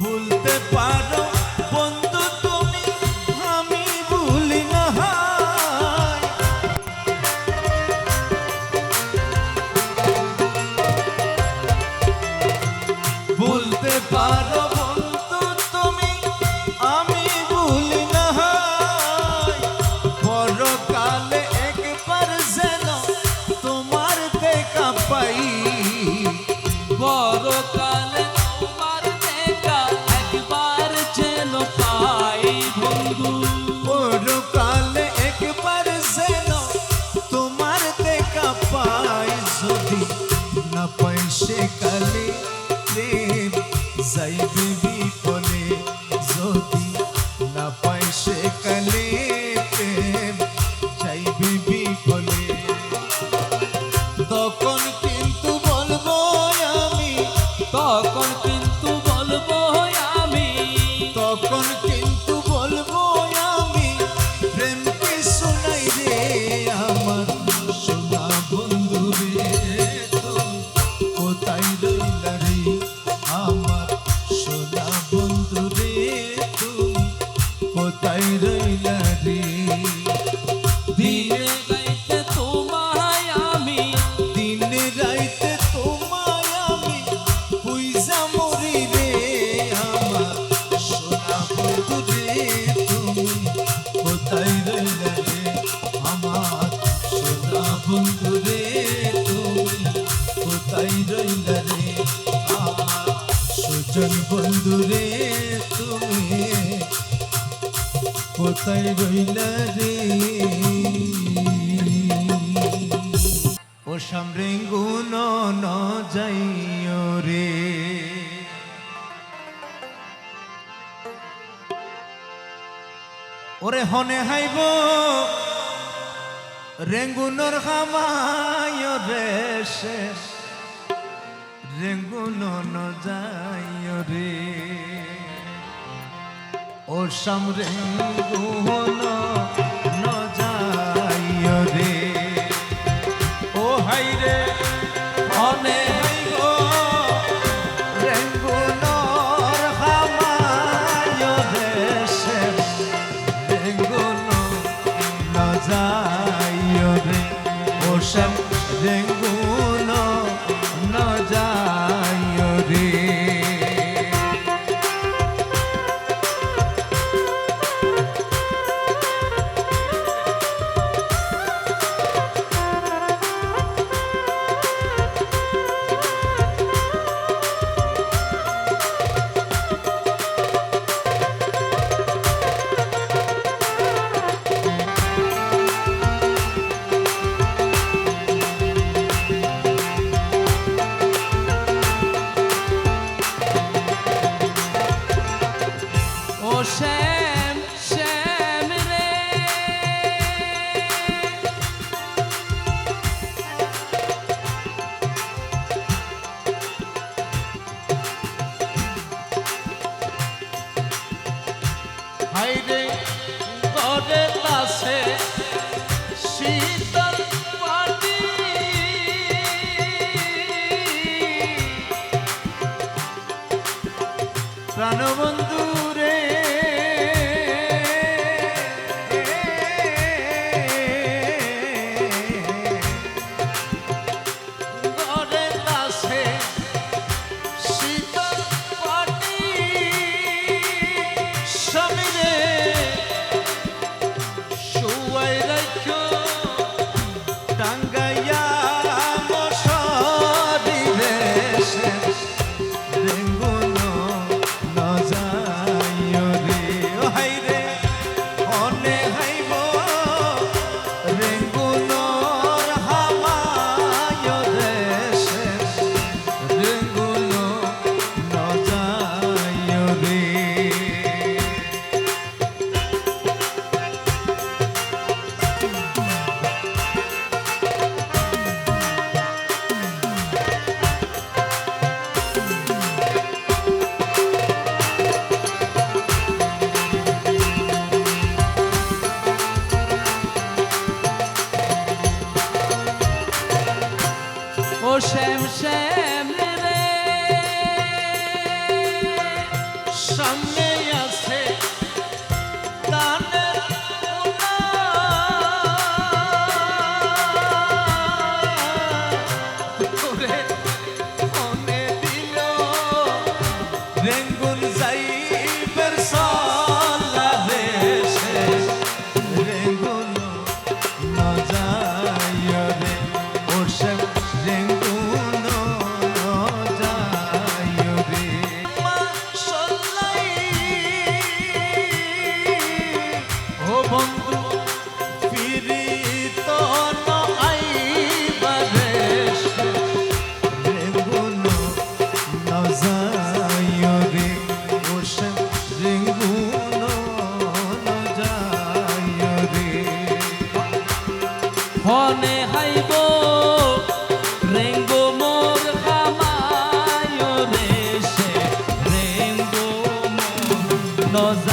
ভুলতে পারো বন্ধু তুমি, আমি ভুলি না হয়। ভুলতে পারো বন্ধু তুমি, আমি ভুলি না হয়। পরকালে একবার যেন তোমার দেখা পাই, পরকালে তোমার দেখা একবার যেন পাই বন্ধু। পরকালে একবার যেন তোমার দেখা পাই, যদি না পাই সেকালে প্রেম যাইবে বিফলে, যদি না পাই সেকালে প্রেম যাইবে বিফলে। তখন কিন্তু বলবো আমি, তখন কিন্তু বলবো আমি, তখন কিন্তু বলবো আমি, প্রেম কি শোনাই রে আমার সোনা বন্ধু রে, তুমি কোথায় রইলা রে আমার সোনা বন্ধু রে, তুমি কোথায় রইলা রে। দিনে গাইতে তোমায় আমি, দিনে রাইতে তোমায় আমি পুইজা মরি রে আমার সোনা বন্ধু রে, তুমি কোথায় রইলা রে আমার সোনা বন্ধু রে, তুমি কোথায় রইলা রে আমার সুজন বন্ধু রে, তুমি কোথায় রইলা রে। ও সামরে গুণ ন যাইও রে, ওরে হনে হাইব রেঙ্গুনর খামায় রে শেষ, রেঙ্গুন ন যাইও রে। ও সামরে গুণ ন যাইও রে, ও হাই রে হনে হাইব রেঙ্গুনর খামায় রে শেষ, রেঙ্গুন ন যাইও রে। ও শ্যাম রেঙ্গুন ন যাইও রে। ও শ্যাম শ্যাম রে, হাই রে গড়ে লাসে শীতল পাটি, প্রাণবন্ধু রে গড়ে লাসে শীতল পাটি, সমীরে শুয়াই রাখো টাঙ্গাইয়া মশারি রে শেষ, রেঙ্গুন ন যায় সামনে আছে দানের কোনা। ওরে মনে দিল রেঙ্গুন যাইবের সলা দেশে রেঙ্গুন ন যায় রে ওসব রেঙ্গুন ন যায় রে মা সল্লাই ও বন্ধু ফিরিত ন আইবারে রেঙ্গুন ন যায় রে ওসব রেঙ্গুন ন যায় রে হনে হাইব রেঙ্গো মোর খামায় রে সে রেঙ্গো মোর নজা